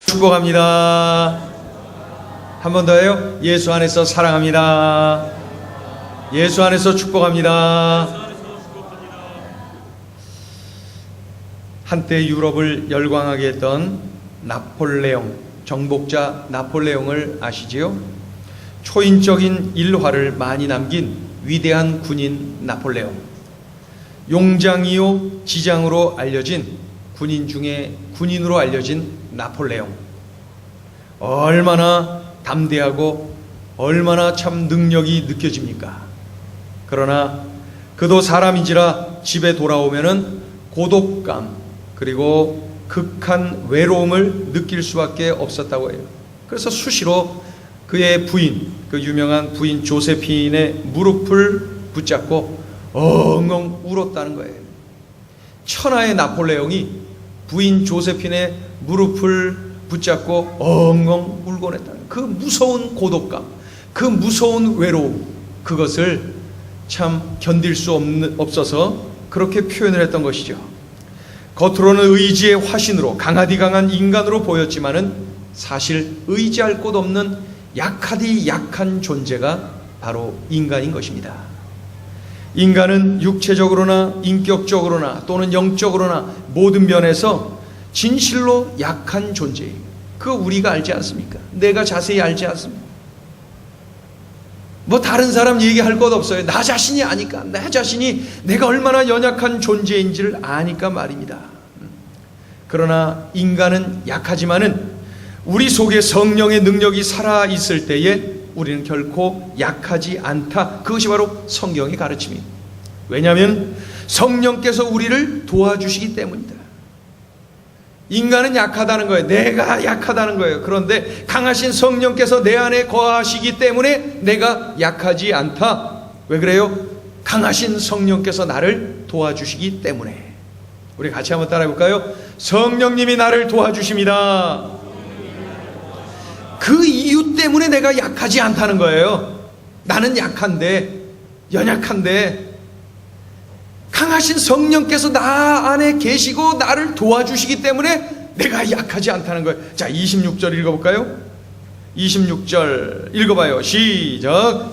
축복합니다. 한 번 더 해요. 예수 안에서 사랑합니다. 예수 안에서 축복합니다. 한때 유럽을 열광하게 했던 나폴레옹, 정복자 나폴레옹을 아시지요? 초인적인 일화를 많이 남긴 위대한 군인 나폴레옹. 용장이요 지장으로 알려진 군인 중에 군인으로 알려진 나폴레옹. 얼마나 담대하고 얼마나 참 능력이 느껴집니까? 그러나 그도 사람인지라 집에 돌아오면은 고독감 그리고 극한 외로움을 느낄 수밖에 없었다고 해요. 그래서 수시로 그의 부인, 그 유명한 부인 조세핀의 무릎을 붙잡고 엉엉 울었다는 거예요. 천하의 나폴레옹이 부인 조세핀의 무릎을 붙잡고 엉엉 울곤 했다는 거예요. 그 무서운 고독감, 그 무서운 외로움, 그것을 참 견딜 수 없어서 그렇게 표현을 했던 것이죠. 겉으로는 의지의 화신으로 강하디 강한 인간으로 보였지만은 사실 의지할 곳 없는 약하디 약한 존재가 바로 인간인 것입니다. 인간은 육체적으로나 인격적으로나 또는 영적으로나 모든 면에서 진실로 약한 존재예요. 그거 우리가 알지 않습니까? 내가 자세히 알지 않습니까? 뭐 다른 사람 얘기할 것 없어요. 나 자신이 아니까, 나 자신이 내가 얼마나 연약한 존재인지를 아니까 말입니다. 그러나 인간은 약하지만은 우리 속에 성령의 능력이 살아있을 때에 우리는 결코 약하지 않다. 그것이 바로 성경의 가르침이에요. 왜냐하면 성령께서 우리를 도와주시기 때문이다. 인간은 약하다는 거예요. 내가 약하다는 거예요. 그런데 강하신 성령께서 내 안에 거하시기 때문에 내가 약하지 않다. 왜 그래요? 강하신 성령께서 나를 도와주시기 때문에. 우리 같이 한번 따라해 볼까요? 성령님이 나를 도와주십니다. 그 이유 때문에 내가 약하지 않다는 거예요. 나는 약한데, 연약한데 강하신 성령께서 나 안에 계시고 나를 도와주시기 때문에 내가 약하지 않다는 거예요. 자, 26절 읽어볼까요? 26절 읽어봐요. 시작.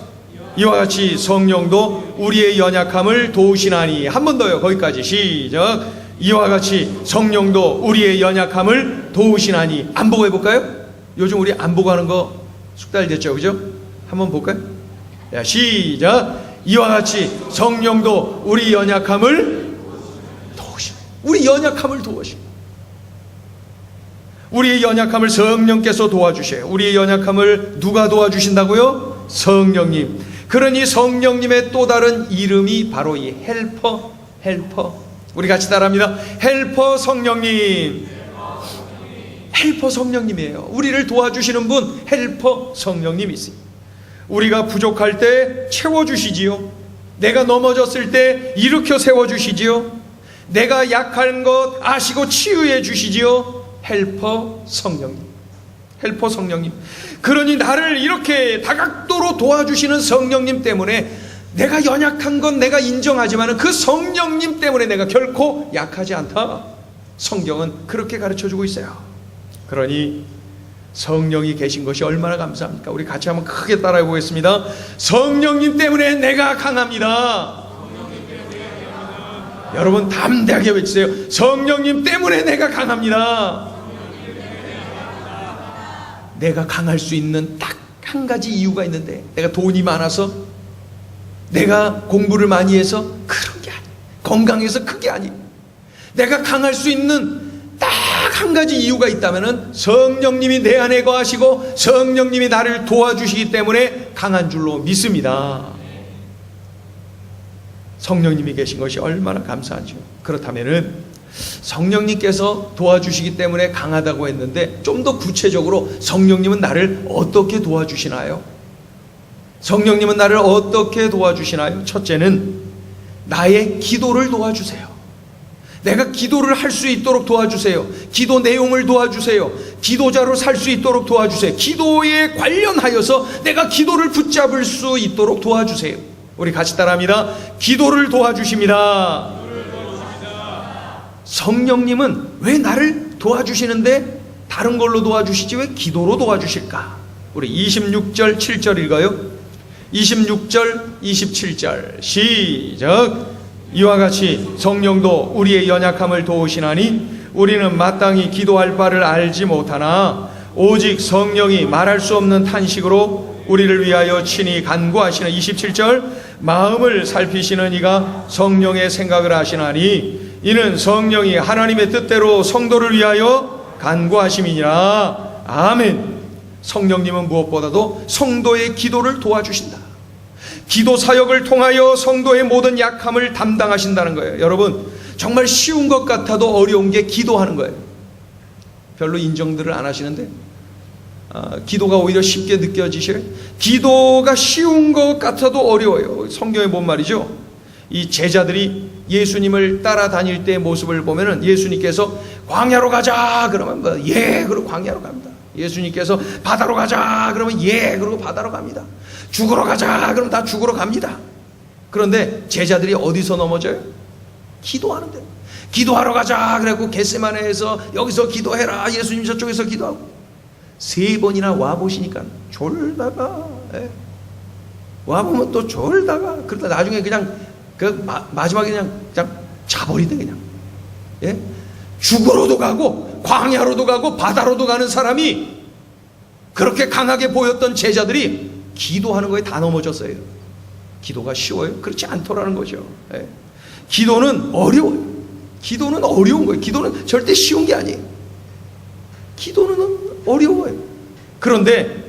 이와 같이 성령도 우리의 연약함을 도우시나니. 한 번 더요. 거기까지 시작. 이와 같이 성령도 우리의 연약함을 도우시나니. 안 보고 해볼까요? 요즘 우리 안 보고 하는 거 숙달됐죠, 그죠? 한번 볼까요? 야, 시작. 이와 같이 성령도 우리 연약함을 도우시네. 우리 연약함을 도우시네. 우리의 연약함을 성령께서 도와주셔요. 우리의 연약함을 누가 도와주신다고요? 성령님. 그러니 성령님의 또 다른 이름이 바로 이 헬퍼. 우리 같이 따라합니다. 헬퍼 성령님. 헬퍼 성령님이에요. 우리를 도와주시는 분 헬퍼 성령님이세요. 우리가 부족할 때 채워주시지요. 내가 넘어졌을 때 일으켜 세워주시지요. 내가 약한 것 아시고 치유해 주시지요. 헬퍼 성령님. 헬퍼 성령님. 그러니 나를 이렇게 다각도로 도와주시는 성령님 때문에 내가 연약한 건 내가 인정하지만 그 성령님 때문에 내가 결코 약하지 않다. 성경은 그렇게 가르쳐주고 있어요. 그러니 성령이 계신 것이 얼마나 감사합니까? 우리 같이 한번 크게 따라해 보겠습니다. 성령님 때문에 내가 강합니다. 여러분 담대하게 외치세요. 성령님 때문에 내가 강합니다. 내가 강할 수 있는 딱 한 가지 이유가 있는데, 내가 돈이 많아서, 내가 공부를 많이 해서 그런 게 아니에요. 건강해서 그게 아니에요. 내가 강할 수 있는 딱 한 가지 이유가 있다면 성령님이 내 안에 거하시고 성령님이 나를 도와주시기 때문에 강한 줄로 믿습니다. 성령님이 계신 것이 얼마나 감사하죠. 그렇다면 성령님께서 도와주시기 때문에 강하다고 했는데 좀 더 구체적으로 성령님은 나를 어떻게 도와주시나요? 성령님은 나를 어떻게 도와주시나요? 첫째는 나의 기도를 도와주세요. 내가 기도를 할 수 있도록 도와주세요. 기도 내용을 도와주세요. 기도자로 살 수 있도록 도와주세요. 기도에 관련하여서 내가 기도를 붙잡을 수 있도록 도와주세요. 우리 같이 따라합니다. 기도를 도와주십니다. 성령님은 왜 나를 도와주시는데 다른 걸로 도와주시지 왜 기도로 도와주실까? 우리 26절 7절 읽어요. 26절 27절 시작. 이와 같이 성령도 우리의 연약함을 도우시나니 우리는 마땅히 기도할 바를 알지 못하나 오직 성령이 말할 수 없는 탄식으로 우리를 위하여 친히 간구하시는 27절 마음을 살피시는 이가 성령의 생각을 하시나니 이는 성령이 하나님의 뜻대로 성도를 위하여 간구하심이니라. 아멘. 성령님은 무엇보다도 성도의 기도를 도와주신다. 기도 사역을 통하여 성도의 모든 약함을 담당하신다는 거예요. 여러분, 정말 쉬운 것 같아도 어려운 게 기도하는 거예요. 별로 인정들을 안 하시는데 기도가 오히려 쉽게 느껴지시래. 기도가 쉬운 것 같아도 어려워요. 성경에 본 말이죠. 이 제자들이 예수님을 따라다닐 때의 모습을 보면은 예수님께서 광야로 가자 그러면 예 그러고 광야로 갑니다. 예수님께서 바다로 가자 그러면 예 그러고 바다로 갑니다. 죽으러 가자 그러면 다 죽으러 갑니다. 그런데 제자들이 어디서 넘어져요? 기도하는데. 기도하러 가자 그래갖고 겟세마네에서 여기서 기도해라. 예수님 저쪽에서 기도하고 3번이나 와보시니까 졸다가 와보면 또 졸다가 그러다 나중에 그냥 마지막에 그냥 자버리대 그냥. 예? 죽으러도 가고 광야로도 가고 바다로도 가는 사람이 그렇게 강하게 보였던 제자들이 기도하는 거에 다 넘어졌어요. 기도가 쉬워요? 그렇지 않더라는 거죠. 예. 기도는 어려워요. 기도는 어려운 거예요. 기도는 절대 쉬운 게 아니에요. 기도는 어려워요. 그런데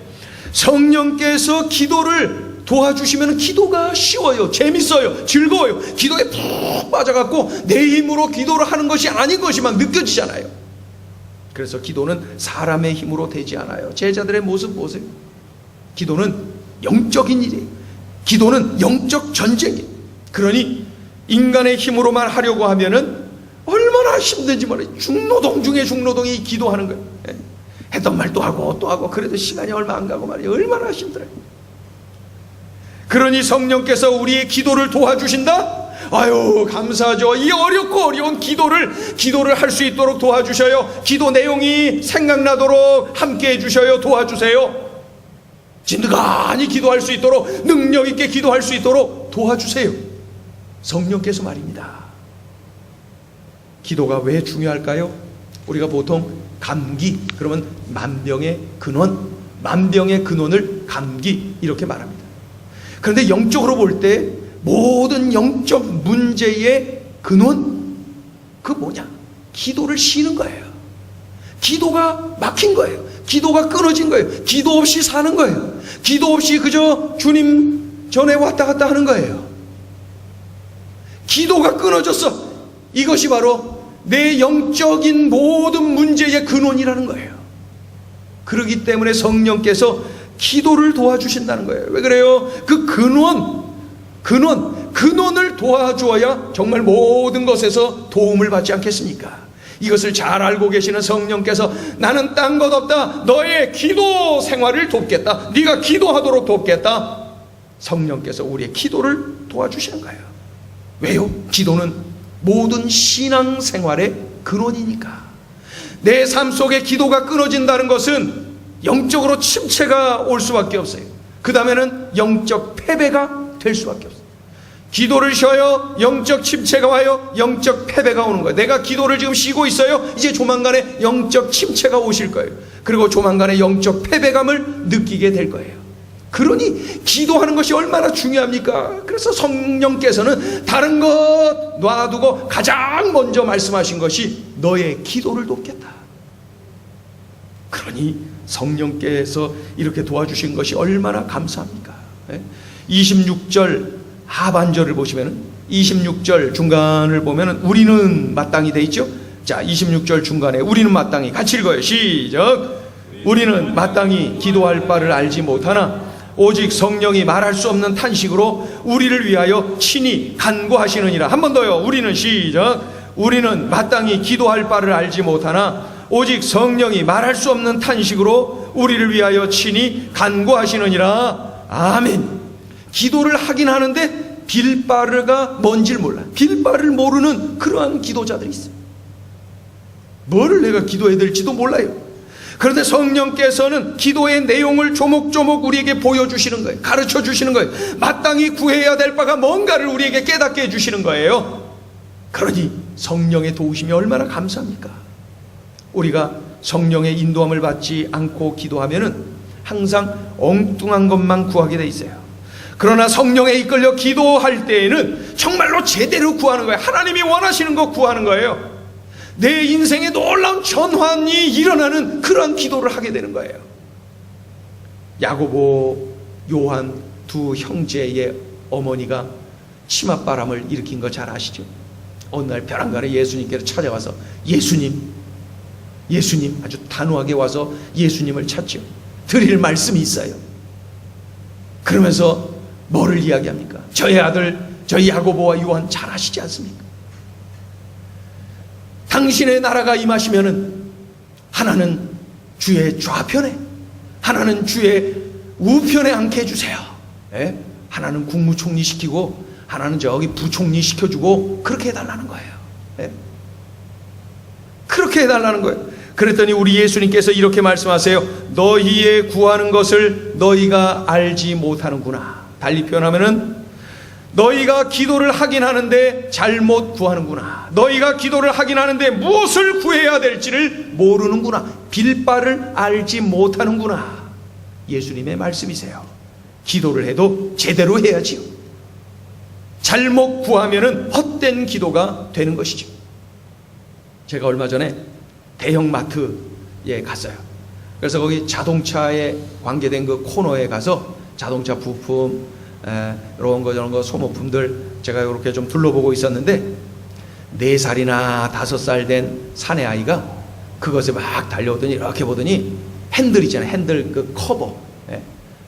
성령께서 기도를 도와주시면 기도가 쉬워요. 재밌어요. 즐거워요. 기도에 푹 빠져갖고 내 힘으로 기도를 하는 것이 아닌 것이 막 느껴지잖아요. 그래서 기도는 사람의 힘으로 되지 않아요. 제자들의 모습 보세요. 기도는 영적인 일이에요. 기도는 영적 전쟁이에요. 그러니 인간의 힘으로만 하려고 하면은 얼마나 힘든지 말이에요. 중노동 중에 중노동이 기도하는 거예요. 했던 말 또 하고 또 하고 그래도 시간이 얼마 안 가고 말이에요. 얼마나 힘들어요. 그러니 성령께서 우리의 기도를 도와주신다? 아유 감사하죠. 이 어렵고 어려운 기도를 할 수 있도록 도와주셔요. 기도 내용이 생각나도록 함께 해주셔요. 도와주세요. 진득하니 기도할 수 있도록 능력 있게 기도할 수 있도록 도와주세요. 성령께서 말입니다. 기도가 왜 중요할까요? 우리가 보통 감기 그러면 만병의 근원을 감기 이렇게 말합니다. 그런데 영적으로 볼 때 모든 영적 문제의 근원 그 뭐냐? 기도를 쉬는 거예요. 기도가 막힌 거예요. 기도가 끊어진 거예요. 기도 없이 사는 거예요. 기도 없이 그저 주님 전에 왔다 갔다 하는 거예요. 기도가 끊어졌어. 이것이 바로 내 영적인 모든 문제의 근원이라는 거예요. 그렇기 때문에 성령께서 기도를 도와주신다는 거예요. 왜 그래요? 그 근원을 도와주어야 정말 모든 것에서 도움을 받지 않겠습니까? 이것을 잘 알고 계시는 성령께서 나는 딴 것 없다. 너의 기도 생활을 돕겠다. 네가 기도하도록 돕겠다. 성령께서 우리의 기도를 도와주시는 거예요. 왜요? 기도는 모든 신앙생활의 근원이니까. 내 삶 속에 기도가 끊어진다는 것은 영적으로 침체가 올 수밖에 없어요. 그 다음에는 영적 패배가 될 수밖에 없어요. 기도를 쉬어요. 영적 침체가 와요. 영적 패배가 오는 거예요. 내가 기도를 지금 쉬고 있어요. 이제 조만간에 영적 침체가 오실 거예요. 그리고 조만간에 영적 패배감을 느끼게 될 거예요. 그러니 기도하는 것이 얼마나 중요합니까? 그래서 성령께서는 다른 것 놔두고 가장 먼저 말씀하신 것이 너의 기도를 돕겠다. 그러니 성령께서 이렇게 도와주신 것이 얼마나 감사합니까? 26절 하반절을 보시면 26절 중간을 보면 우리는 마땅히 돼 있죠. 자, 26절 중간에 우리는 마땅히 같이 읽어요. 시작. 우리는 마땅히 기도할 바를 알지 못하나 오직 성령이 말할 수 없는 탄식으로 우리를 위하여 친히 간구하시느니라. 한 번 더요. 우리는 시작. 우리는 마땅히 기도할 바를 알지 못하나 오직 성령이 말할 수 없는 탄식으로 우리를 위하여 친히 간구하시느니라. 아멘. 기도를 하긴 하는데 빌바르가 뭔지를 몰라. 빌바르를 모르는 그러한 기도자들이 있어요. 뭐를 내가 기도해야 될지도 몰라요. 그런데 성령께서는 기도의 내용을 조목조목 우리에게 보여주시는 거예요. 가르쳐 주시는 거예요. 마땅히 구해야 될 바가 뭔가를 우리에게 깨닫게 해주시는 거예요. 그러니 성령의 도우심이 얼마나 감사합니까? 우리가 성령의 인도함을 받지 않고 기도하면은 항상 엉뚱한 것만 구하게 돼 있어요. 그러나 성령에 이끌려 기도할 때에는 정말로 제대로 구하는 거예요. 하나님이 원하시는 거 구하는 거예요. 내 인생에 놀라운 전환이 일어나는 그런 기도를 하게 되는 거예요. 야고보, 요한 두 형제의 어머니가 치맛바람을 일으킨 거 잘 아시죠? 어느 날 벼랑간에 예수님께로 찾아와서 예수님 아주 단호하게 와서 예수님을 찾죠. 드릴 말씀이 있어요. 그러면서 뭐를 이야기합니까? 저희 아들, 저희 야고보와 요한 잘 아시지 않습니까? 당신의 나라가 임하시면은 하나는 주의 좌편에, 하나는 주의 우편에 앉게 해주세요. 예? 하나는 국무총리 시키고 하나는 저기 부총리 시켜주고 그렇게 해달라는 거예요. 예? 그렇게 해달라는 거예요. 그랬더니 우리 예수님께서 이렇게 말씀하세요. 너희의 구하는 것을 너희가 알지 못하는구나. 달리 표현하면은 너희가 기도를 하긴 하는데 잘못 구하는구나. 너희가 기도를 하긴 하는데 무엇을 구해야 될지를 모르는구나. 빌바를 알지 못하는구나. 예수님의 말씀이세요. 기도를 해도 제대로 해야지요. 잘못 구하면은 헛된 기도가 되는 것이죠. 제가 얼마 전에 대형 마트에 갔어요. 그래서 거기 자동차에 관계된 그 코너에 가서 자동차 부품, 이런 거 저런 거 소모품들 제가 이렇게 좀 둘러보고 있었는데 4살이나 5살 된 사내 아이가 그것에 막 달려오더니 이렇게 보더니 핸들 있잖아요. 핸들 그 커버,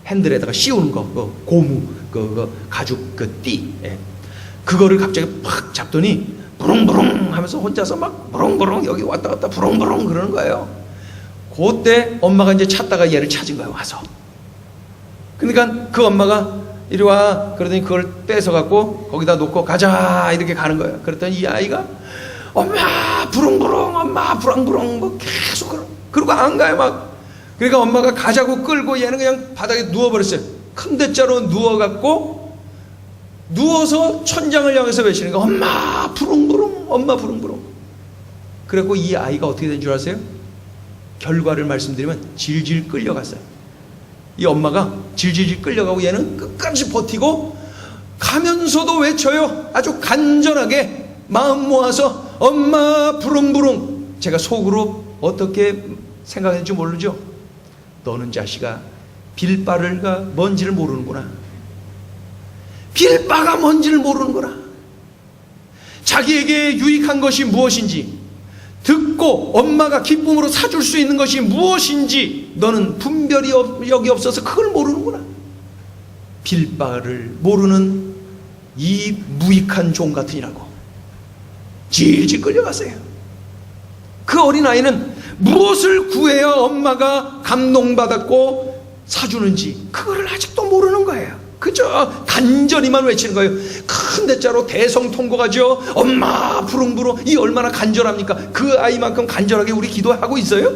핸들에다가 씌우는 거, 그 고무, 그 가죽 그 띠, 그거를 갑자기 팍 잡더니 부릉부릉 하면서 혼자서 막 부릉부릉 여기 왔다 갔다 부릉부릉 그러는 거예요. 그때 엄마가 이제 찾다가 얘를 찾은 거예요. 와서. 그러니까 그 엄마가 이리 와 그러더니 그걸 뺏어갖고 거기다 놓고 가자 이렇게 가는 거예요. 그랬더니 이 아이가 엄마 부릉부릉 엄마 부릉부릉 뭐 계속 그러고 안 가요 막. 그러니까 엄마가 가자고 끌고 얘는 그냥 바닥에 누워버렸어요. 큰 대자로 누워갖고 누워서 천장을 향해서 외치는 거예요. 엄마 부릉부릉 엄마 부릉부릉. 그래갖고 이 아이가 어떻게 된 줄 아세요? 결과를 말씀드리면 질질 끌려갔어요. 이 엄마가 질질질 끌려가고 얘는 끝까지 버티고 가면서도 외쳐요. 아주 간절하게 마음 모아서 엄마 부릉부릉. 제가 속으로 어떻게 생각했는지 모르죠. 너는 자식아 빌바가 뭔지를 모르는구나. 빌바가 뭔지를 모르는구나. 자기에게 유익한 것이 무엇인지 듣고 엄마가 기쁨으로 사줄 수 있는 것이 무엇인지 너는 분별이 여기 없어서 그걸 모르는구나. 빌바를 모르는 이 무익한 종 같으니라고 질질 끌려갔어요. 그 어린아이는 무엇을 구해야 엄마가 감동받았고 사주는지 그거를 아직도 모르는 거예요. 그저 간절히만 외치는 거예요. 큰 대자로 대성통곡하죠. 엄마 부릉부릉. 이 얼마나 간절합니까? 그 아이만큼 간절하게 우리 기도하고 있어요?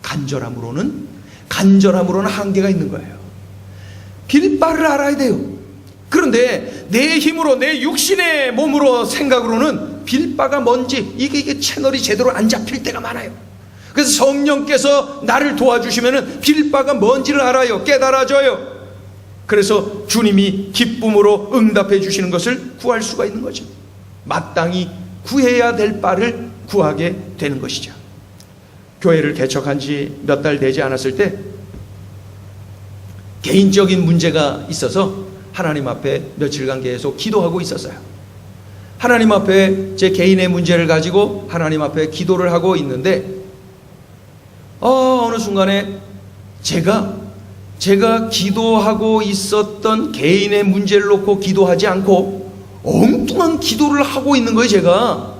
간절함으로는 한계가 있는 거예요. 빌바를 알아야 돼요. 그런데 내 힘으로 내 육신의 몸으로 생각으로는 빌바가 뭔지 이게 채널이 제대로 안 잡힐 때가 많아요. 그래서 성령께서 나를 도와주시면은 빌바가 뭔지를 알아요. 깨달아져요. 그래서 주님이 기쁨으로 응답해 주시는 것을 구할 수가 있는 거죠. 마땅히 구해야 될 바를 구하게 되는 것이죠. 교회를 개척한 지 몇 달 되지 않았을 때 개인적인 문제가 있어서 하나님 앞에 며칠간 계속 기도하고 있었어요. 하나님 앞에 제 개인의 문제를 가지고 하나님 앞에 기도를 하고 있는데 어느 순간에 제가 기도하고 있었던 개인의 문제를 놓고 기도하지 않고 엉뚱한 기도를 하고 있는 거예요, 제가.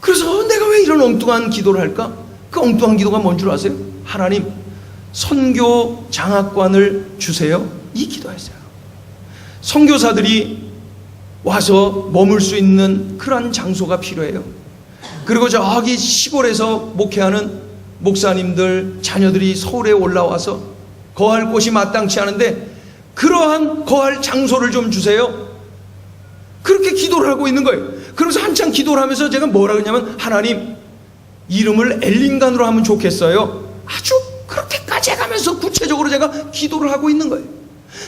그래서 내가 왜 이런 엉뚱한 기도를 할까? 그 엉뚱한 기도가 뭔 줄 아세요? 하나님, 선교 장학관을 주세요. 이 기도했어요. 선교사들이 와서 머물 수 있는 그런 장소가 필요해요. 그리고 저기 시골에서 목회하는 목사님들 자녀들이 서울에 올라와서 거할 곳이 마땅치 않은데 그러한 거할 장소를 좀 주세요. 그렇게 기도를 하고 있는 거예요. 그래서 한창 기도를 하면서 제가 뭐라 그러냐면, 하나님, 이름을 엘링간으로 하면 좋겠어요. 아주 그렇게까지 해가면서 구체적으로 제가 기도를 하고 있는 거예요.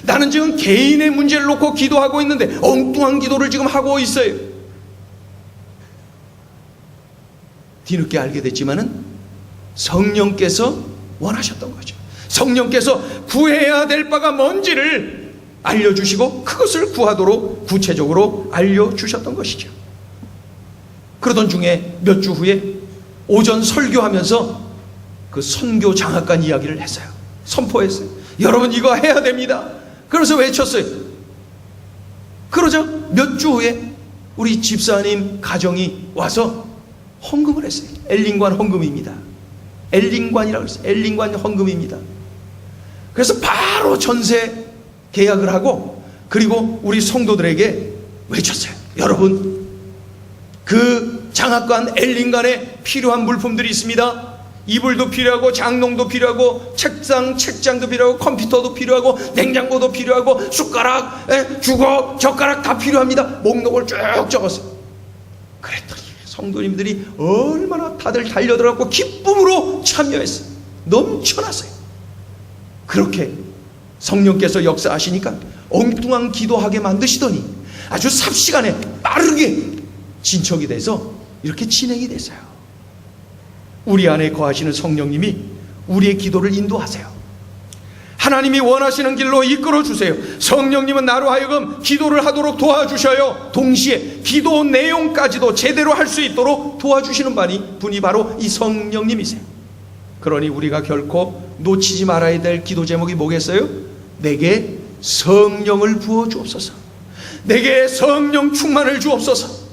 나는 지금 개인의 문제를 놓고 기도하고 있는데 엉뚱한 기도를 지금 하고 있어요. 뒤늦게 알게 됐지만은 성령께서 원하셨던 거죠. 성령께서 구해야 될 바가 뭔지를 알려주시고 그것을 구하도록 구체적으로 알려주셨던 것이죠. 그러던 중에 몇 주 후에 오전 설교하면서 그 선교 장학관 이야기를 했어요. 선포했어요. 여러분 이거 해야 됩니다. 그래서 외쳤어요. 그러자 몇 주 후에 우리 집사님 가정이 와서 헌금을 했어요. 엘링관 헌금입니다. 엘링관이라고 했어요. 엘링관 헌금입니다. 그래서 바로 전세 계약을 하고, 그리고 우리 성도들에게 외쳤어요. 여러분, 그 장학관 엘링관에 필요한 물품들이 있습니다. 이불도 필요하고 장롱도 필요하고 책장도 필요하고 컴퓨터도 필요하고 냉장고도 필요하고 숟가락, 주걱, 젓가락 다 필요합니다. 목록을 쭉 적었어요. 그랬더니 성도님들이 얼마나 다들 달려들어갖고 기쁨으로 참여했어요. 넘쳐났어요. 그렇게 성령께서 역사하시니까 엉뚱한 기도하게 만드시더니 아주 삽시간에 빠르게 진척이 돼서 이렇게 진행이 됐어요. 우리 안에 거하시는 성령님이 우리의 기도를 인도하세요. 하나님이 원하시는 길로 이끌어 주세요. 성령님은 나로 하여금 기도를 하도록 도와주셔요. 동시에 기도 내용까지도 제대로 할 수 있도록 도와주시는 분이 바로 이 성령님이세요. 그러니 우리가 결코 놓치지 말아야 될 기도 제목이 뭐겠어요? 내게 성령을 부어 주옵소서. 내게 성령 충만을 주옵소서.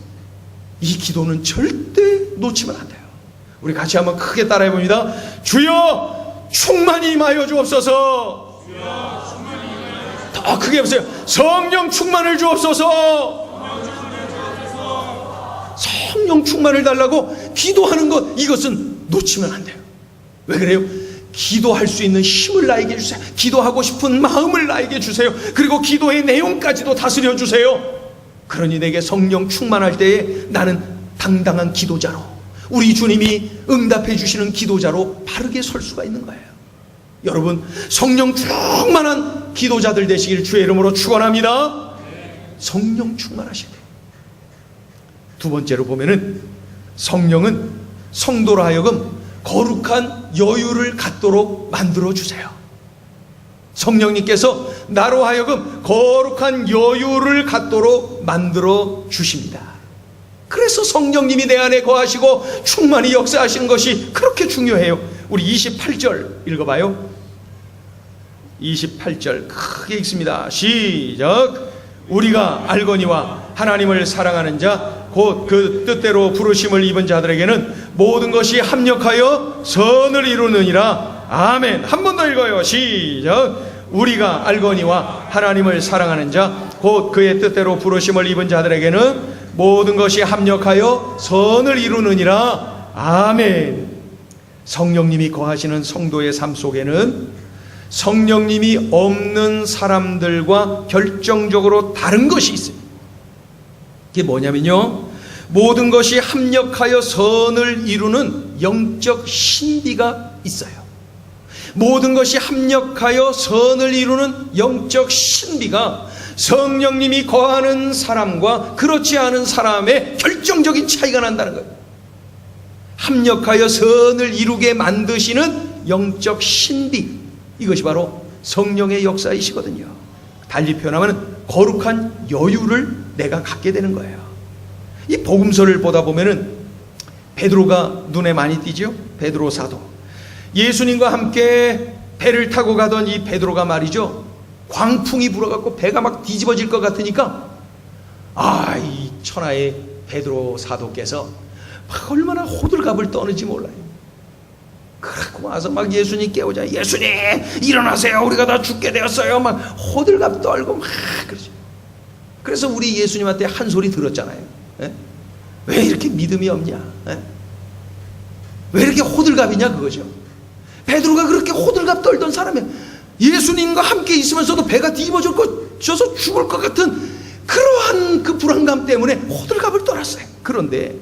이 기도는 절대 놓치면 안 돼요. 우리 같이 한번 크게 따라해 봅니다. 주여 충만히 임하여 주옵소서. 더 크게 해보세요. 성령 충만을 주옵소서. 성령 충만을 달라고 기도하는 것, 이것은 놓치면 안 돼요. 왜 그래요? 기도할 수 있는 힘을 나에게 주세요. 기도하고 싶은 마음을 나에게 주세요. 그리고 기도의 내용까지도 다스려 주세요. 그러니 내게 성령 충만할 때에 나는 당당한 기도자로, 우리 주님이 응답해 주시는 기도자로 바르게 설 수가 있는 거예요. 여러분, 성령 충만한 기도자들 되시길 주의 이름으로 축원합니다. 성령 충만하실 때. 두 번째로 보면은 성령은 성도로 하여금 거룩한 여유를 갖도록 만들어 주세요. 성령님께서 나로 하여금 거룩한 여유를 갖도록 만들어 주십니다. 그래서 성령님이 내 안에 거하시고 충만히 역사하시는 것이 그렇게 중요해요. 우리 28절 읽어봐요. 28절 크게 읽습니다. 시작. 우리가 알거니와 하나님을 사랑하는 자 곧 그 뜻대로 부르심을 입은 자들에게는 모든 것이 합력하여 선을 이루느니라. 아멘. 한 번 더 읽어요. 시작. 우리가 알거니와 하나님을 사랑하는 자 곧 그의 뜻대로 부르심을 입은 자들에게는 모든 것이 합력하여 선을 이루느니라. 아멘. 성령님이 거하시는 성도의 삶 속에는 성령님이 없는 사람들과 결정적으로 다른 것이 있어요. 이게 뭐냐면요, 모든 것이 합력하여 선을 이루는 영적 신비가 있어요. 모든 것이 합력하여 선을 이루는 영적 신비가 성령님이 거하는 사람과 그렇지 않은 사람의 결정적인 차이가 난다는 거예요. 합력하여 선을 이루게 만드시는 영적 신비, 이것이 바로 성령의 역사이시거든요. 달리 표현하면 거룩한 여유를 내가 갖게 되는 거예요. 이 복음서를 보다 보면은 베드로가 눈에 많이 띄죠. 베드로 사도. 예수님과 함께 배를 타고 가던 이 베드로가 말이죠, 광풍이 불어갖고 배가 막 뒤집어질 것 같으니까 이 천하의 베드로 사도께서 막 얼마나 호들갑을 떠는지 몰라요. 그렇고 와서 막 예수님 깨우자. 예수님 일어나세요, 우리가 다 죽게 되었어요. 막 호들갑 떨고 막 그러죠. 그래서 우리 예수님한테 한 소리 들었잖아요. 예? 왜 이렇게 믿음이 없냐? 왜 이렇게 호들갑이냐 그거죠. 베드로가 그렇게 호들갑 떨던 사람이야. 예수님과 함께 있으면서도 배가 뒤집어져서 죽을 것 같은 그러한 그 불안감 때문에 호들갑을 떨었어요. 그런데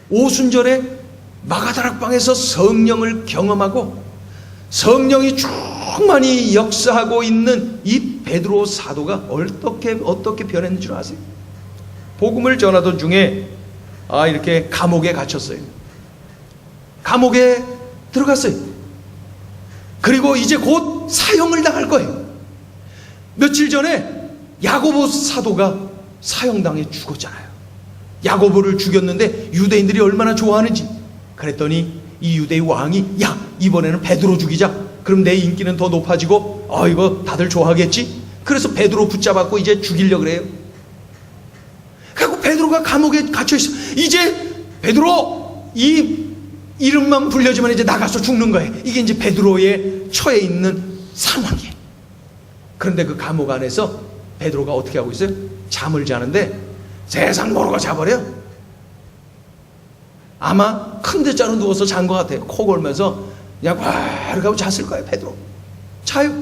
오순절에 마가다락방에서 성령을 경험하고 성령이 충만히 역사하고 있는 이 베드로 사도가 어떻게 변했는 줄 아세요? 복음을 전하던 중에 이렇게 감옥에 갇혔어요. 감옥에 들어갔어요. 그리고 이제 곧 사형을 당할 거예요. 며칠 전에 야고보 사도가 사형당해 죽었잖아요. 야고보를 죽였는데 유대인들이 얼마나 좋아하는지. 그랬더니 이 유대의 왕이 야 이번에는 베드로 죽이자. 그럼 내 인기는 더 높아지고 이거 다들 좋아하겠지. 그래서 베드로 붙잡았고 이제 죽이려고 그래요. 그리고 베드로가 감옥에 갇혀있어. 이제 베드로 이 이름만 불려주면 이제 나가서 죽는 거예요. 이게 이제 베드로의 처해 있는 상황이에요. 그런데 그 감옥 안에서 베드로가 어떻게 하고 있어요? 잠을 자는데 세상 모르고 자버려. 아마 큰 데자로 누워서 잔 것 같아요. 코 골면서 그냥 꽉 하고 잤을 거예요. 베드로 자요.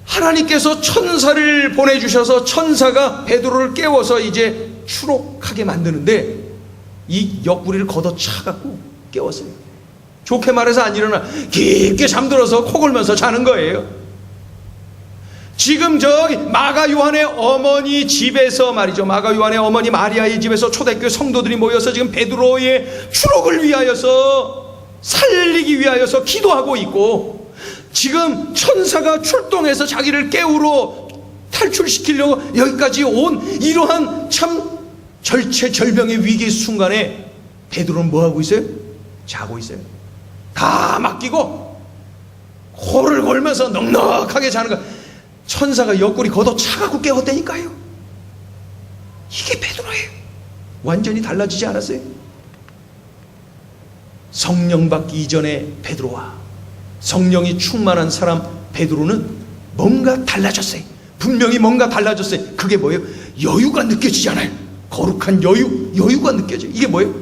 하나님께서 천사를 보내주셔서 천사가 베드로를 깨워서 이제 추록하게 만드는데 이 옆구리를 걷어차갖고 깨웠어요. 좋게 말해서 안 일어나 깊게 잠들어서 코 골면서 자는 거예요. 지금 저기 마가 요한의 어머니 집에서 말이죠. 마가 요한의 어머니 마리아의 집에서 초대교회 성도들이 모여서 지금 베드로의 추록을 위하여서 살리기 위하여서 기도하고 있고, 지금 천사가 출동해서 자기를 깨우러 탈출시키려고 여기까지 온 이러한 참 절체절명의 위기 순간에 베드로는 뭐하고 있어요? 자고 있어요. 다 맡기고 코를 골면서 넉넉하게 자는 거야. 천사가 옆구리 걷어 차가고 깨웠다니까요. 이게 베드로예요. 완전히 달라지지 않았어요? 성령 받기 이전에 베드로와 성령이 충만한 사람 베드로는 뭔가 달라졌어요. 분명히 뭔가 달라졌어요. 그게 뭐예요? 여유가 느껴지잖아요. 거룩한 여유가 느껴져요. 이게 뭐예요?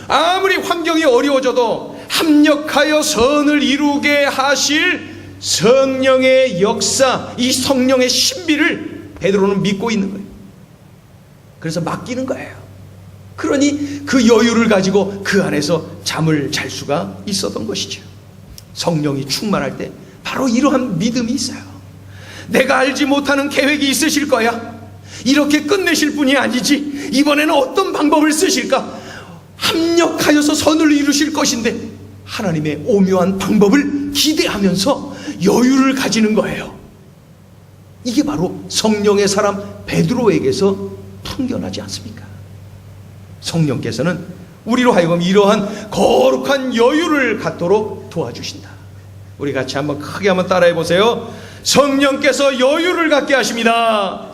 아무리 환경이 어려워져도 합력하여 선을 이루게 하실 성령의 역사, 이 성령의 신비를 베드로는 믿고 있는 거예요. 그래서 맡기는 거예요. 그러니 그 여유를 가지고 그 안에서 잠을 잘 수가 있었던 것이죠. 성령이 충만할 때 바로 이러한 믿음이 있어요. 내가 알지 못하는 계획이 있으실 거야. 이렇게 끝내실 분이 아니지. 이번에는 어떤 방법을 쓰실까? 합력하여서 선을 이루실 것인데 하나님의 오묘한 방법을 기대하면서 여유를 가지는 거예요. 이게 바로 성령의 사람 베드로에게서 풍겨나지 않습니까? 성령께서는 우리로 하여금 이러한 거룩한 여유를 갖도록 도와주신다. 우리 같이 한번 크게 한번 따라해 보세요. 성령께서 여유를 갖게 하십니다.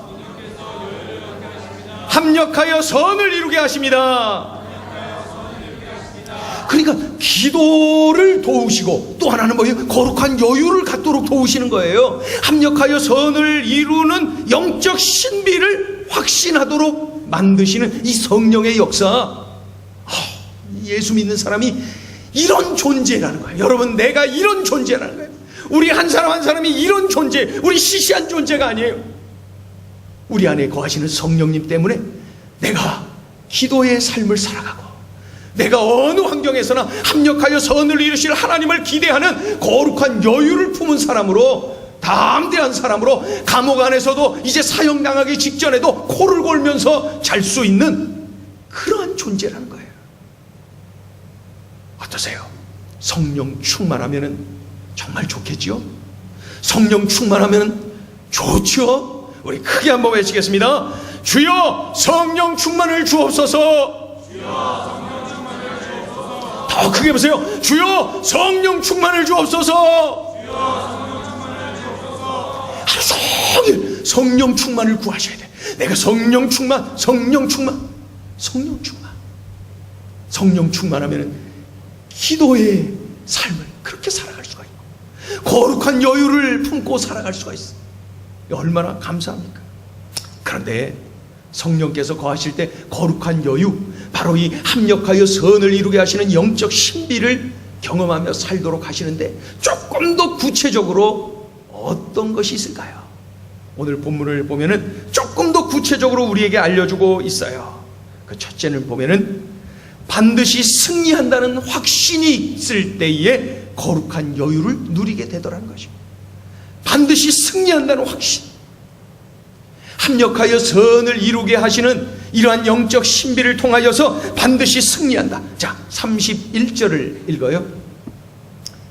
합력하여 선을 이루게 하십니다. 그러니까 기도를 도우시고 또 하나는 뭐예요? 거룩한 여유를 갖도록 도우시는 거예요. 합력하여 선을 이루는 영적 신비를 확신하도록 만드시는 이 성령의 역사. 예수 믿는 사람이 이런 존재라는 거예요. 여러분, 내가 이런 존재라는 거예요. 우리 한 사람 한 사람이 이런 존재, 우리 시시한 존재가 아니에요. 우리 안에 거하시는 성령님 때문에 내가 기도의 삶을 살아가고, 내가 어느 환경에서나 합력하여 선을 이루실 하나님을 기대하는 거룩한 여유를 품은 사람으로, 담대한 사람으로, 감옥 안에서도 이제 사형당하기 직전에도 코를 골면서 잘 수 있는 그러한 존재라는 거예요. 어떠세요? 성령 충만하면 정말 좋겠지요? 성령 충만하면 좋죠? 우리 크게 한번 외치겠습니다. 주여 성령 충만을 주옵소서. 더 크게 보세요. 주여 성령 충만을 주옵소서. 하루 종일 성령 충만을 구하셔야 돼. 내가 성령 충만. 성령 충만하면 기도의 삶을 그렇게 살아갈 수가 있고 거룩한 여유를 품고 살아갈 수가 있어. 얼마나 감사합니까? 그런데 성령께서 거하실 때 거룩한 여유, 바로 이 합력하여 선을 이루게 하시는 영적 신비를 경험하며 살도록 하시는데 조금 더 구체적으로 어떤 것이 있을까요? 오늘 본문을 보면은 조금 더 구체적으로 우리에게 알려주고 있어요. 그 첫째는 보면은 반드시 승리한다는 확신이 있을 때에 거룩한 여유를 누리게 되더라는 것이죠. 반드시 승리한다는 확신, 합력하여 선을 이루게 하시는 이러한 영적 신비를 통하여서 반드시 승리한다. 자, 31절을 읽어요.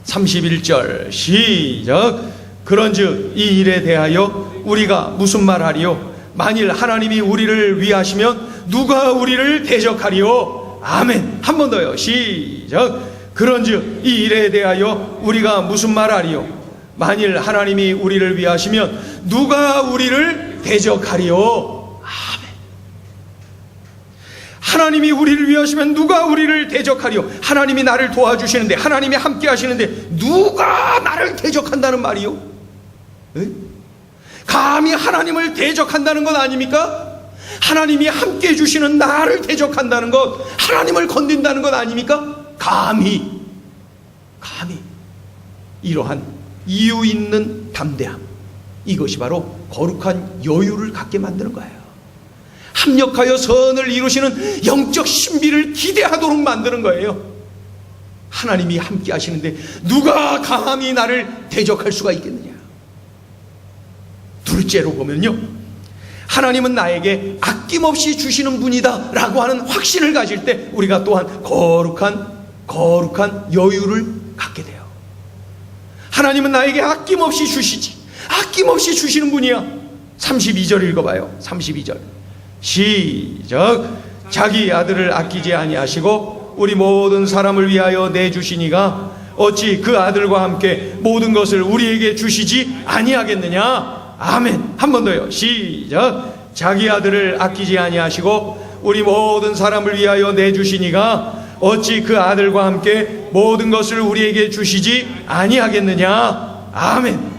31절 시작. 그런즉 이 일에 대하여 우리가 무슨 말하리요? 만일 하나님이 우리를 위하시면 누가 우리를 대적하리요? 아멘. 한 번 더요. 시작. 그런즉 이 일에 대하여 우리가 무슨 말하리요? 만일 하나님이 우리를 위하시면 누가 우리를 대적하리요? 아멘. 하나님이 우리를 위하시면 누가 우리를 대적하리요? 하나님이 나를 도와주시는데, 하나님이 함께 하시는데 누가 나를 대적한다는 말이요? 에? 감히 하나님을 대적한다는 것 아닙니까? 하나님이 함께 해주시는 나를 대적한다는 것, 하나님을 건든다는 것 아닙니까? 감히 이러한 이유 있는 담대함, 이것이 바로 거룩한 여유를 갖게 만드는 거예요. 합력하여 선을 이루시는 영적 신비를 기대하도록 만드는 거예요. 하나님이 함께 하시는데 누가 감히 나를 대적할 수가 있겠느냐. 둘째로 보면요, 하나님은 나에게 아낌없이 주시는 분이다 라고 하는 확신을 가질 때 우리가 또한 거룩한 여유를 갖게 돼요. 하나님은 나에게 아낌없이 주시지, 아낌없이 주시는 분이야. 32절 읽어봐요. 32절 시작. 자기 아들을 아끼지 아니하시고 우리 모든 사람을 위하여 내주시니가 어찌 그 아들과 함께 모든 것을 우리에게 주시지 아니하겠느냐. 아멘. 한 번 더요. 시작. 자기 아들을 아끼지 아니하시고 우리 모든 사람을 위하여 내주시니가 어찌 그 아들과 함께 모든 것을 우리에게 주시지 아니하겠느냐. 아멘.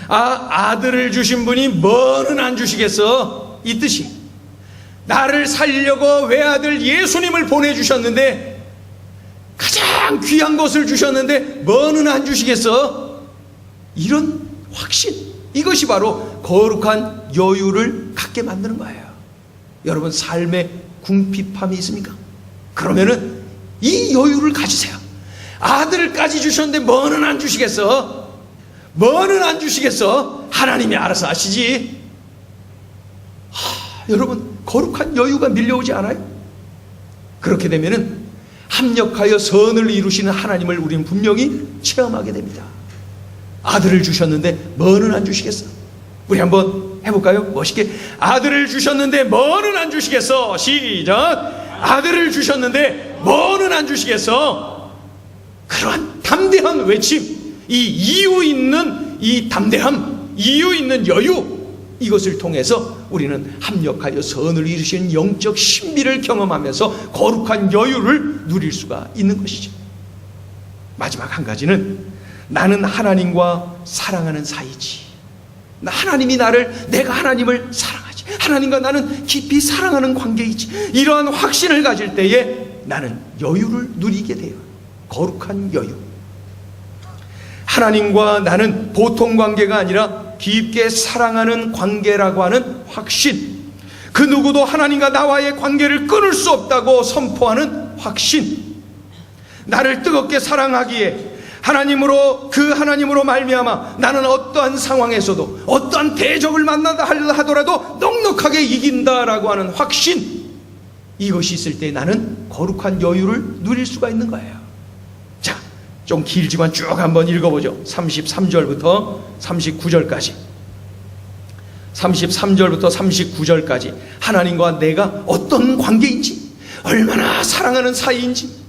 아들을 주신 분이 뭐는 안 주시겠어? 이 뜻이, 나를 살려고 외아들 예수님을 보내주셨는데, 가장 귀한 것을 주셨는데 뭐는 안 주시겠어? 이런 확신, 이것이 바로 거룩한 여유를 갖게 만드는 거예요. 여러분 삶에 궁핍함이 있습니까? 그러면은 이 여유를 가지세요. 아들까지 주셨는데 뭐는 안 주시겠어? 뭐는 안 주시겠어? 하나님이 알아서 하시지. 여러분 거룩한 여유가 밀려오지 않아요? 그렇게 되면은 합력하여 선을 이루시는 하나님을 우리는 분명히 체험하게 됩니다. 아들을 주셨는데 뭐는 안 주시겠어? 우리 한번 해볼까요? 멋있게. 아들을 주셨는데 뭐는 안 주시겠어? 시작. 아들을 주셨는데 뭐는 안 주시겠어? 그러한 담대한 외침, 이 이유 있는 이 담대함, 이유 있는 여유, 이것을 통해서 우리는 합력하여 선을 이루시는 영적 신비를 경험하면서 거룩한 여유를 누릴 수가 있는 것이죠. 마지막 한 가지는 나는 하나님과 사랑하는 사이지. 하나님이 내가 하나님을 사랑하지. 하나님과 나는 깊이 사랑하는 관계이지. 이러한 확신을 가질 때에 나는 여유를 누리게 돼요. 거룩한 여유. 하나님과 나는 보통 관계가 아니라 깊게 사랑하는 관계라고 하는 확신. 그 누구도 하나님과 나와의 관계를 끊을 수 없다고 선포하는 확신. 나를 뜨겁게 사랑하기에 하나님으로 말미암아 나는 어떠한 상황에서도 어떠한 대적을 만난다 하더라도 넉넉하게 이긴다라고 하는 확신. 이것이 있을 때 나는 거룩한 여유를 누릴 수가 있는 거예요. 자, 좀 길지만 쭉 한번 읽어보죠. 33절부터 39절까지. 33절부터 39절까지 하나님과 내가 어떤 관계인지, 얼마나 사랑하는 사이인지.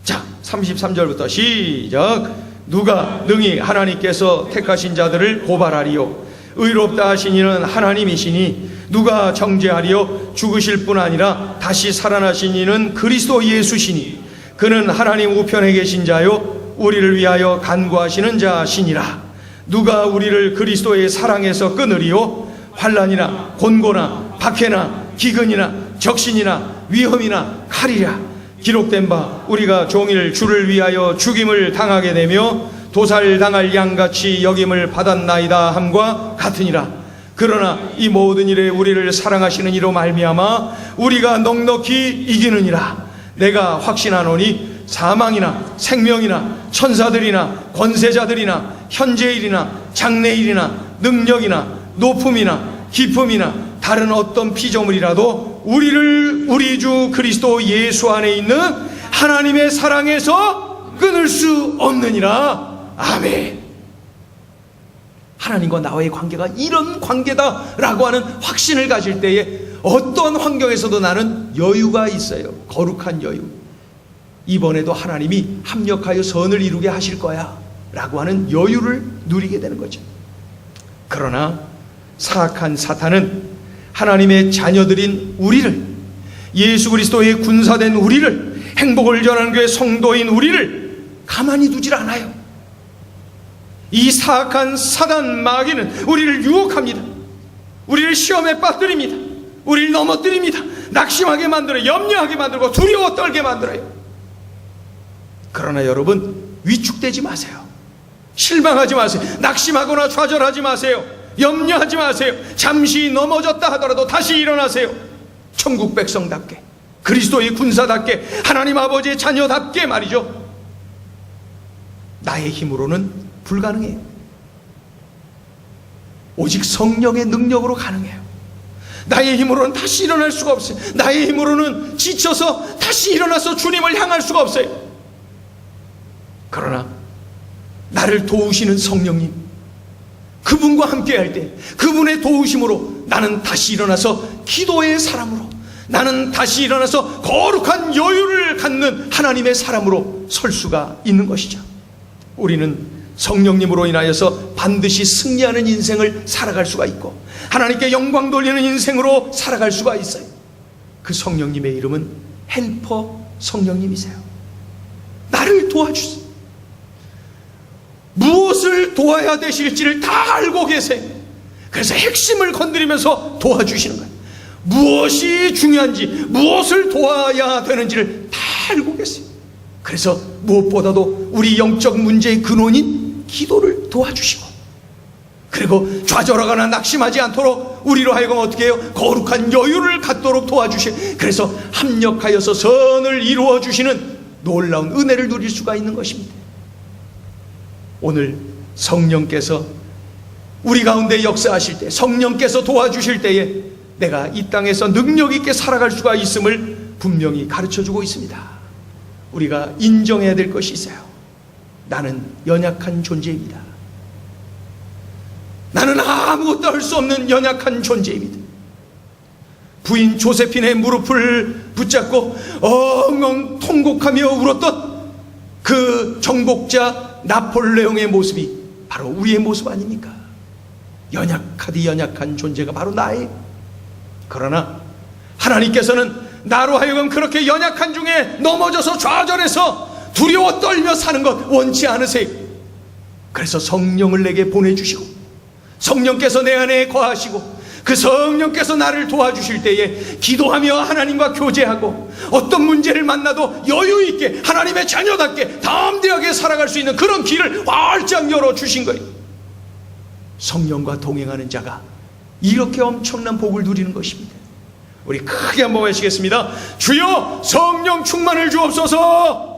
자, 33절부터 시작. 누가 능히 하나님께서 택하신 자들을 고발하리요? 의롭다 하신 이는 하나님이시니 누가 정죄하리요? 죽으실 뿐 아니라 다시 살아나신 이는 그리스도 예수시니 그는 하나님 우편에 계신 자요 우리를 위하여 간구하시는 자시니라. 누가 우리를 그리스도의 사랑에서 끊으리요? 환난이나 곤고나 박해나 기근이나 적신이나 위험이나 칼이라 기록된 바 우리가 종일 주를 위하여 죽임을 당하게 되며 도살당할 양같이 여김을 받았나이다 함과 같으니라. 그러나 이 모든 일에 우리를 사랑하시는 이로 말미암아 우리가 넉넉히 이기느니라. 내가 확신하노니 사망이나 생명이나 천사들이나 권세자들이나 현재일이나 장래일이나 능력이나 높음이나 깊음이나 다른 어떤 피조물이라도 우리를 우리 주 그리스도 예수 안에 있는 하나님의 사랑에서 끊을 수 없느니라. 아멘. 하나님과 나와의 관계가 이런 관계다라고 하는 확신을 가질 때에 어떤 환경에서도 나는 여유가 있어요. 거룩한 여유. 이번에도 하나님이 합력하여 선을 이루게 하실 거야 라고 하는 여유를 누리게 되는 거죠. 그러나 사악한 사탄은 하나님의 자녀들인 우리를, 예수 그리스도의 군사된 우리를, 행복을 전하는 교회 성도인 우리를 가만히 두질 않아요. 이 사악한 사단 마귀는 우리를 유혹합니다. 우리를 시험에 빠뜨립니다. 우리를 넘어뜨립니다. 낙심하게 만들어요. 염려하게 만들고 두려워 떨게 만들어요. 그러나 여러분, 위축되지 마세요. 실망하지 마세요. 낙심하거나 좌절하지 마세요. 염려하지 마세요. 잠시 넘어졌다 하더라도 다시 일어나세요. 천국 백성답게, 그리스도의 군사답게, 하나님 아버지의 자녀답게 말이죠. 나의 힘으로는 불가능해요. 오직 성령의 능력으로 가능해요. 나의 힘으로는 다시 일어날 수가 없어요. 나의 힘으로는 지쳐서 다시 일어나서 주님을 향할 수가 없어요. 그러나 나를 도우시는 성령님, 그분과 함께 할 때 그분의 도우심으로 나는 다시 일어나서 기도의 사람으로, 나는 다시 일어나서 거룩한 여유를 갖는 하나님의 사람으로 설 수가 있는 것이죠. 우리는 성령님으로 인하여서 반드시 승리하는 인생을 살아갈 수가 있고 하나님께 영광 돌리는 인생으로 살아갈 수가 있어요. 그 성령님의 이름은 헬퍼 성령님이세요. 나를 도와주세요. 무엇을 도와야 되실지를 다 알고 계세요. 그래서 핵심을 건드리면서 도와주시는 거예요. 무엇이 중요한지, 무엇을 도와야 되는지를 다 알고 계세요. 그래서 무엇보다도 우리 영적 문제의 근원인 기도를 도와주시고, 그리고 좌절하거나 낙심하지 않도록 우리로 하여금 어떻게 해요? 거룩한 여유를 갖도록 도와주시고, 그래서 합력하여서 선을 이루어 주시는 놀라운 은혜를 누릴 수가 있는 것입니다. 오늘 성령께서 우리 가운데 역사하실 때, 성령께서 도와주실 때에 내가 이 땅에서 능력 있게 살아갈 수가 있음을 분명히 가르쳐주고 있습니다. 우리가 인정해야 될 것이 있어요. 나는 연약한 존재입니다. 나는 아무것도 할 수 없는 연약한 존재입니다. 부인 조세핀의 무릎을 붙잡고 엉엉 통곡하며 울었던 그 정복자 나폴레옹의 모습이 바로 우리의 모습 아닙니까? 연약하디 연약한 존재가 바로 나예요. 그러나 하나님께서는 나로 하여금 그렇게 연약한 중에 넘어져서 좌절해서 두려워 떨며 사는 것 원치 않으세요. 그래서 성령을 내게 보내주시고, 성령께서 내 안에 거하시고, 그 성령께서 나를 도와주실 때에 기도하며 하나님과 교제하고 어떤 문제를 만나도 여유 있게 하나님의 자녀답게 담대하게 살아갈 수 있는 그런 길을 활짝 열어주신 거예요. 성령과 동행하는 자가 이렇게 엄청난 복을 누리는 것입니다. 우리 크게 한번 외치겠습니다. 주여 성령 충만을 주옵소서.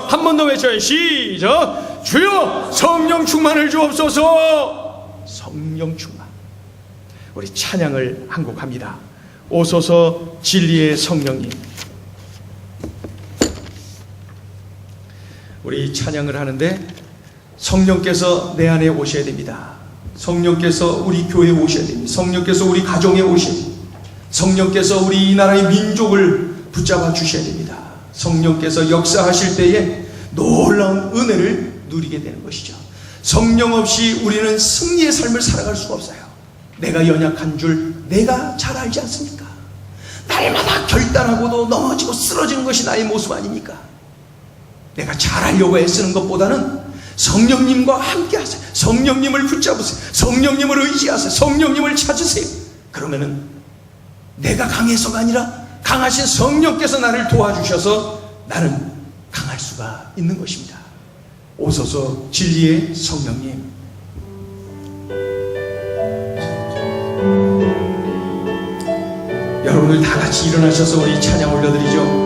한 번 더 외쳐요. 시작. 주여 성령 충만을 주옵소서. 성령 충만. 우리 찬양을 한 곡 합니다. 오소서 진리의 성령님. 우리 찬양을 하는데 성령께서 내 안에 오셔야 됩니다. 성령께서 우리 교회에 오셔야 됩니다. 성령께서 우리 가정에 오셔야 됩니다. 성령께서 우리 이 나라의 민족을 붙잡아 주셔야 됩니다. 성령께서 역사하실 때에 놀라운 은혜를 누리게 되는 것이죠. 성령 없이 우리는 승리의 삶을 살아갈 수가 없어요. 내가 연약한 줄 내가 잘 알지 않습니까? 날마다 결단하고도 넘어지고 쓰러지는 것이 나의 모습 아닙니까? 내가 잘하려고 애쓰는 것보다는 성령님과 함께 하세요. 성령님을 붙잡으세요. 성령님을 의지하세요. 성령님을 찾으세요. 그러면은 내가 강해서가 아니라 강하신 성령께서 나를 도와주셔서 나는 강할 수가 있는 것입니다. 오소서 진리의 성령님. 여러분들 다 같이 일어나셔서 우리 찬양 올려드리죠.